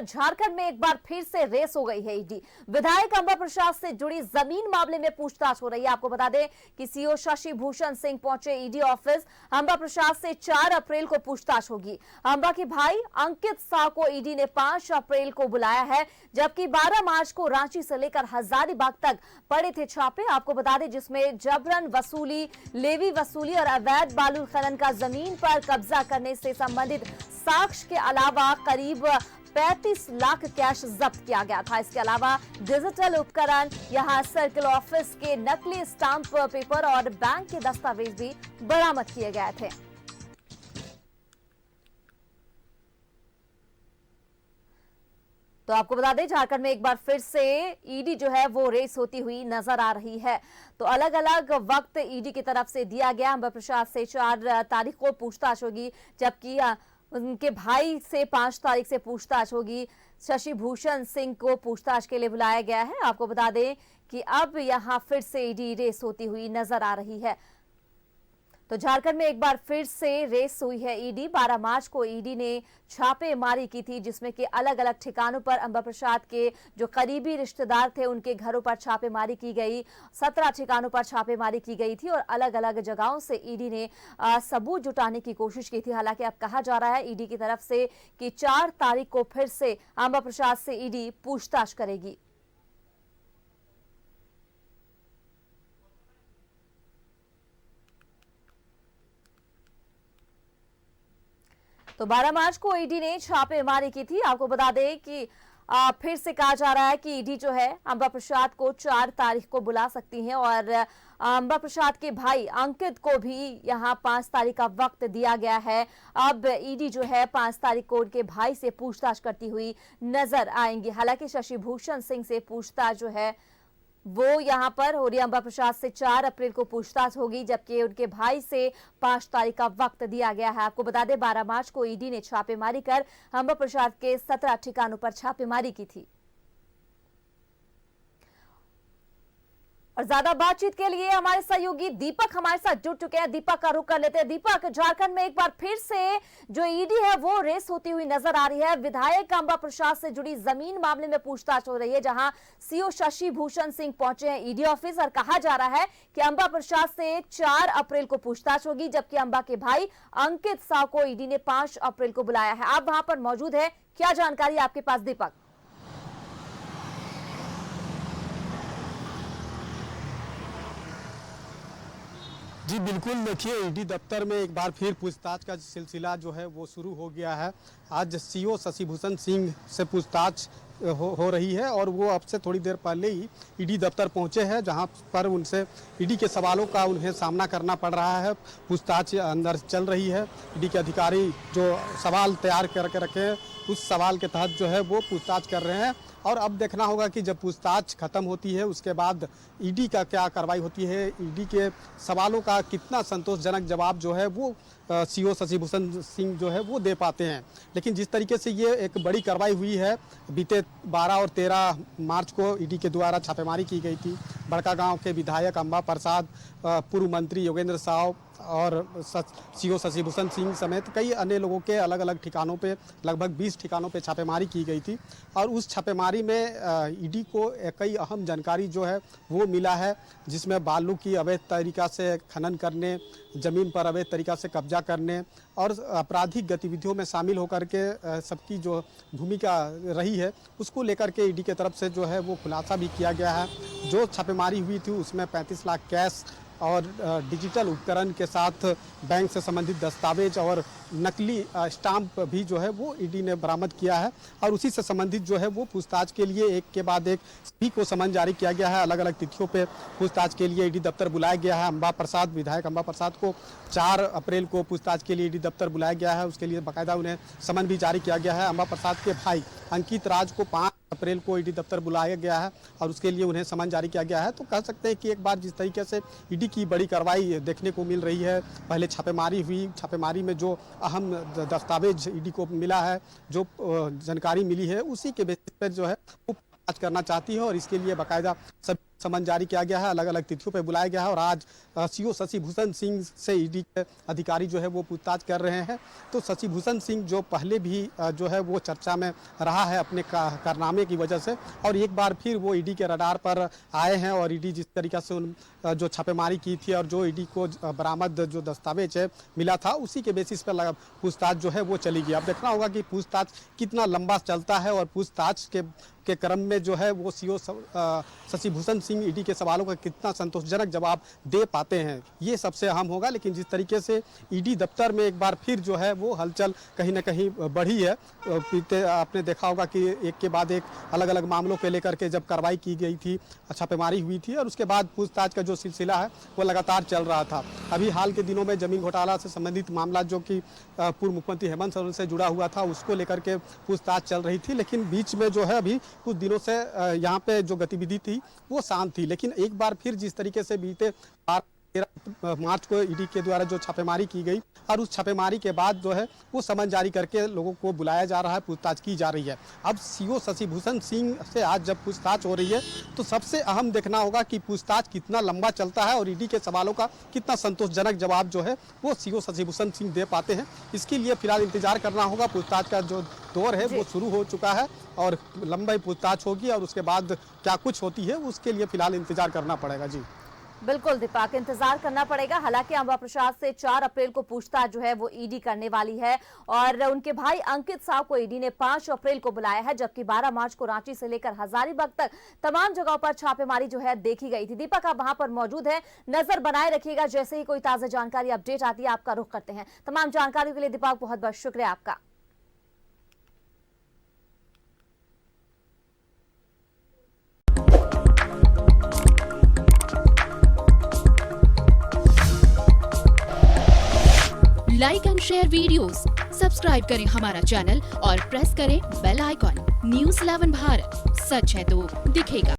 झारखंड में एक बार फिर से रेस हो गई है ईडी। विधायक अंबा प्रसाद से जुड़ी जमीन मामले में पूछताछ हो रही है। आपको बता दें कि सीओ शशि भूषण सिंह पहुंचे ईडी ऑफिस। अंबा प्रसाद से 4 अप्रैल को पूछताछ होगी। अंबा के भाई अंकित शाह को ईडी ने 5 अप्रैल को बुलाया है, जबकि 12 मार्च को रांची से लेकर हजारीबाग तक पड़े थे छापे। आपको बता दें जिसमें जबरन वसूली, लेवी वसूली और अवैध बालू खनन का जमीन पर कब्जा करने से संबंधित साक्ष्य के अलावा करीब 35 लाख कैश जब्त किया गया था। इसके अलावा डिजिटल उपकरण, यहां सर्किल ऑफिस के नकली स्टाम्प पेपर और बैंक के दस्तावेज भी बरामद किए गए थे। तो आपको बता दें झारखंड में एक बार फिर से ईडी जो है वो रेस होती हुई नजर आ रही है। तो अलग अलग वक्त ईडी की तरफ से दिया गया। अंबा प्रसाद से 4 तारीख को पूछताछ होगी, जबकि उनके भाई से 5 तारीख से पूछताछ होगी। शशि भूषण सिंह को पूछताछ के लिए बुलाया गया है। आपको बता दें कि अब यहां फिर से ईडी रेस होती हुई नजर आ रही है। तो झारखंड में एक बार फिर से रेस हुई है ईडी। 12 मार्च को ईडी ने छापेमारी की थी, जिसमें कि अलग अलग ठिकानों पर अंबा प्रसाद के जो करीबी रिश्तेदार थे उनके घरों पर छापेमारी की गई। 17 ठिकानों पर छापेमारी की गई थी और अलग अलग जगहों से ईडी ने सबूत जुटाने की कोशिश की थी। हालांकि अब कहा जा रहा है ईडी की तरफ से कि 4 तारीख को फिर से अंबा प्रसाद से ईडी पूछताछ करेगी। तो 12 मार्च को ईडी ने छापेमारी की थी। आपको बता दें कि फिर से कहा जा रहा है कि ईडी जो है अंबा प्रसाद को 4 तारीख को बुला सकती है और अंबा प्रसाद के भाई अंकित को भी यहां 5 तारीख का वक्त दिया गया है। अब ईडी जो है 5 तारीख को उनके भाई से पूछताछ करती हुई नजर आएंगी। हालांकि शशि भूषण सिंह से पूछताछ जो है वो यहां पर हो रही। अंबा प्रसाद से 4 अप्रैल को पूछताछ होगी, जबकि उनके भाई से 5 तारीख का वक्त दिया गया है। आपको बता दें 12 मार्च को ईडी ने छापेमारी कर अंबा प्रसाद के 17 ठिकानों पर छापेमारी की थी। और ज्यादा बातचीत के लिए हमारे सहयोगी दीपक हमारे साथ जुड़ चुके हैं। दीपक का रुख कर लेते हैं। दीपक, झारखंड में एक बार फिर से जो ईडी है वो रेस होती हुई नजर आ रही है। विधायक अंबा प्रसाद से जुड़ी जमीन मामले में पूछताछ हो रही है, जहां सीओ शशि भूषण सिंह पहुंचे हैं ईडी ऑफिस और कहा जा रहा है कि अंबा प्रसाद से 4 अप्रैल को पूछताछ होगी, जबकि अंबा के भाई अंकित शाह को ईडी ने 5 अप्रैल को बुलाया है। आप वहां पर मौजूद है, क्या जानकारी आपके पास दीपक? जी बिल्कुल, देखिए ईडी दफ्तर में एक बार फिर पूछताछ का सिलसिला जो है वो शुरू हो गया है। आज सीओ शशि भूषण सिंह से पूछताछ हो रही है और वो अब से थोड़ी देर पहले ही ईडी दफ्तर पहुंचे हैं, जहां पर उनसे ईडी के सवालों का उन्हें सामना करना पड़ रहा है। पूछताछ अंदर चल रही है। ईडी के अधिकारी जो सवाल तैयार करके रखे हैं उस सवाल के तहत जो है वो पूछताछ कर रहे हैं और अब देखना होगा कि जब पूछताछ खत्म होती है उसके बाद ईडी का क्या कार्रवाई होती है, ईडी के सवालों का कितना संतोषजनक जवाब जो है वो सीओ शशि भूषण सिंह जो है वो दे पाते हैं। लेकिन जिस तरीके से ये एक बड़ी कार्रवाई हुई है, बीते 12 और 13 मार्च को ईडी के द्वारा छापेमारी की गई थी। बड़कागांव के विधायक अंबा प्रसाद, पूर्व मंत्री योगेंद्र साव और सीओ शशि भूषण सिंह समेत कई अन्य लोगों के अलग अलग ठिकानों पे, लगभग 20 ठिकानों पे छापेमारी की गई थी और उस छापेमारी में ईडी को कई अहम जानकारी जो है वो मिला है, जिसमें बालू की अवैध तरीका से खनन करने, ज़मीन पर अवैध तरीका से कब्जा करने और आपराधिक गतिविधियों में शामिल होकर के सबकी जो भूमिका रही है उसको लेकर के ईडी की तरफ से जो है वो खुलासा भी किया गया है। जो छापेमारी हुई थी उसमें 35 लाख कैश और डिजिटल उपकरण के साथ बैंक से संबंधित दस्तावेज और नकली स्टाम्प भी जो है वो ईडी ने बरामद किया है और उसी से संबंधित जो है वो पूछताछ के लिए एक के बाद एक सभी को समन जारी किया गया है। अलग अलग तिथियों पे पूछताछ के लिए ईडी दफ्तर बुलाया गया है। अंबा प्रसाद, विधायक अंबा प्रसाद को 4 अप्रैल को पूछताछ के लिए ईडी दफ्तर बुलाया गया है। उसके लिए बाकायदा उन्हें समन भी जारी किया गया है। अंबा प्रसाद के भाई अंकित राज को 5 अप्रैल को ईडी दफ्तर बुलाया गया है और उसके लिए उन्हें समन जारी किया गया है। तो कह सकते हैं कि एक बार जिस तरीके से ईडी की बड़ी कार्रवाई देखने को मिल रही है, पहले छापेमारी हुई, छापेमारी में जो अहम दस्तावेज ईडी को मिला है, जो जानकारी मिली है, उसी के बेसिस पर जो है वो पूछताछ करना चाहती है और इसके लिए बाकायदा सब समन जारी किया गया है, अलग अलग तिथियों पर बुलाया गया है। और आज सीओ शशि भूषण सिंह से ईडी के अधिकारी जो है वो पूछताछ कर रहे हैं। तो शशि भूषण सिंह जो पहले भी जो है वो चर्चा में रहा है अपने कारनामे की वजह से, और एक बार फिर वो ईडी के रडार पर आए हैं। और ईडी जिस तरीके से उन जो छापेमारी की थी और जो ईडी को बरामद जो दस्तावेज है मिला था, उसी के बेसिस पर पूछताछ जो है वो चली गई। अब देखना होगा कि पूछताछ कितना लंबा चलता है और पूछताछ के क्रम में जो है वो सीओ शशि भूषण सिंह ईडी के सवालों का कितना संतोषजनक जवाब दे पाते हैं, ये सबसे अहम होगा। लेकिन जिस तरीके से ईडी दफ्तर में एक बार फिर जो है वो हलचल कहीं ना कहीं बढ़ी है, पीते आपने देखा होगा कि एक के बाद एक अलग अलग मामलों को लेकर के जब कार्रवाई की गई थी, छापेमारी हुई थी और उसके बाद पूछताछ का जो सिलसिला है वो लगातार चल रहा था। अभी हाल के दिनों में जमीन घोटाला से संबंधित मामला जो कि पूर्व मुख्यमंत्री हेमंत सोरेन से जुड़ा हुआ था, उसको लेकर के पूछताछ चल रही थी। लेकिन बीच में जो है अभी कुछ दिनों से यहाँ पे जो गतिविधि थी वो शांत थी। लेकिन एक बार फिर जिस तरीके से बीते 13 मार्च को ईडी के द्वारा जो छापेमारी की गई और उस छापेमारी के बाद जो है वो समन जारी करके लोगों को बुलाया जा रहा है, पूछताछ की जा रही है। अब सीओ शशि भूषण सिंह से आज जब पूछताछ हो रही है तो सबसे अहम देखना होगा कि पूछताछ कितना लंबा चलता है और ईडी के सवालों का कितना संतोषजनक जवाब जो है वो सीओ शशि भूषण सिंह दे पाते हैं। इसके लिए फिलहाल इंतजार करना होगा। पूछताछ का जो दौर है वो शुरू हो चुका है और लंबी पूछताछ होगी और उसके बाद क्या कुछ होती है उसके लिए फिलहाल इंतजार करना पड़ेगा। जी बिल्कुल दीपक, इंतजार करना पड़ेगा। हालांकि अंबा प्रसाद से 4 अप्रैल को पूछताछ जो है वो ईडी करने वाली है और उनके भाई अंकित साव को ईडी ने 5 अप्रैल को बुलाया है, जबकि 12 मार्च को रांची से लेकर हजारीबाग तक तमाम जगहों पर छापेमारी जो है देखी गई थी। दीपक आप वहां पर मौजूद है, नजर बनाए रखिएगा, जैसे ही कोई ताजा जानकारी अपडेट आती है आपका रुख करते हैं। तमाम जानकारी के लिए दीपक बहुत बहुत शुक्रिया आपका। Like and share videos, subscribe करें हमारा चैनल और प्रेस करें बेल आइकॉन। न्यूज़ 11 भारत, सच है तो दिखेगा।